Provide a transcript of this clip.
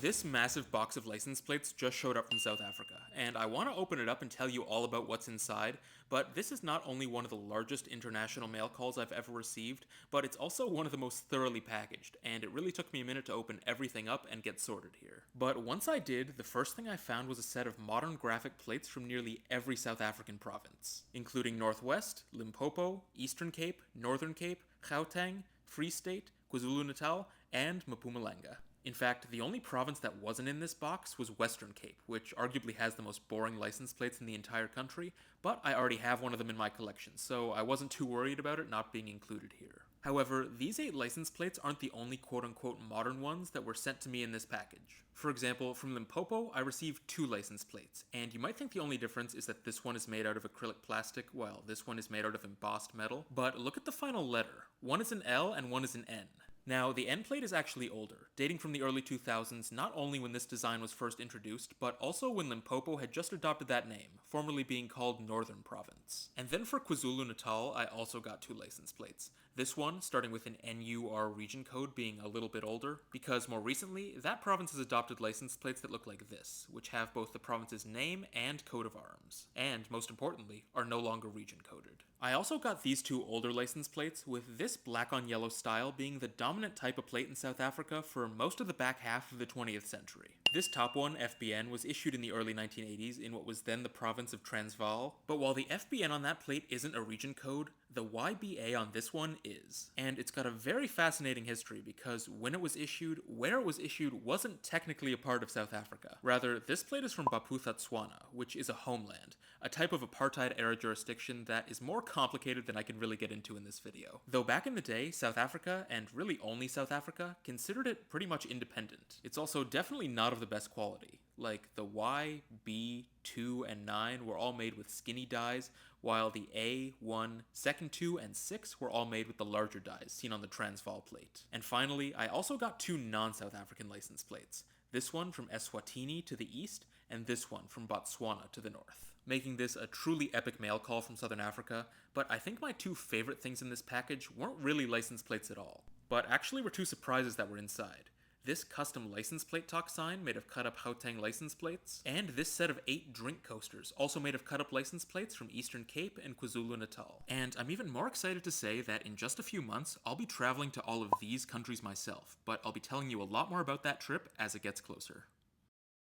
This massive box of license plates just showed up from South Africa, and I want to open it up and tell you all about what's inside, but this is not only one of the largest international mail calls I've ever received, but it's also one of the most thoroughly packaged, and it really took me a minute to open everything up and get sorted here. But once I did, the first thing I found was a set of modern graphic plates from nearly every South African province, including Northwest, Limpopo, Eastern Cape, Northern Cape, Gauteng, Free State, KwaZulu-Natal, and Mpumalanga. In fact, the only province that wasn't in this box was Western Cape, which arguably has the most boring license plates in the entire country, but I already have one of them in my collection, so I wasn't too worried about it not being included here. However, these 8 license plates aren't the only quote-unquote modern ones that were sent to me in this package. For example, from Limpopo, I received 2 license plates, and you might think the only difference is that this one is made out of acrylic plastic, while this one is made out of embossed metal, but look at the final letter. One is an L and one is an N. Now, the N plate is actually older, dating from the early 2000s not only when this design was first introduced, but also when Limpopo had just adopted that name, formerly being called Northern Province. And then for KwaZulu-Natal, I also got 2 license plates. This one, starting with an NUR region code being a little bit older, because more recently, that province has adopted license plates that look like this, which have both the province's name and coat of arms, and, most importantly, are no longer region coded. I also got these 2 older license plates, with this black on yellow style being the dominant type of plate in South Africa for most of the back half of the 20th century. This top one, FBN, was issued in the early 1980s in what was then the province of Transvaal, but while the FBN on that plate isn't a region code, the YBA on this one is. And it's got a very fascinating history because when it was issued, where it was issued wasn't technically a part of South Africa. Rather, this plate is from Bophuthatswana, which is a homeland, a type of apartheid-era jurisdiction that is more complicated than I can really get into in this video. Though back in the day, South Africa, and really only South Africa, considered it pretty much independent. It's also definitely not of the best quality. Like, the Y, B, 2, and 9 were all made with skinny dies, while the A, 1, second 2, and 6 were all made with the larger dies seen on the Transvaal plate. And finally, I also got 2 non-South African license plates. This one from Eswatini to the east, and this one from Botswana to the north, making this a truly epic mail call from Southern Africa, but I think my 2 favorite things in this package weren't really license plates at all, but actually were 2 surprises that were inside. This custom license plate talk sign made of cut-up Gauteng license plates, and this set of 8 drink coasters, also made of cut-up license plates from Eastern Cape and KwaZulu-Natal. And I'm even more excited to say that in just a few months, I'll be traveling to all of these countries myself, but I'll be telling you a lot more about that trip as it gets closer.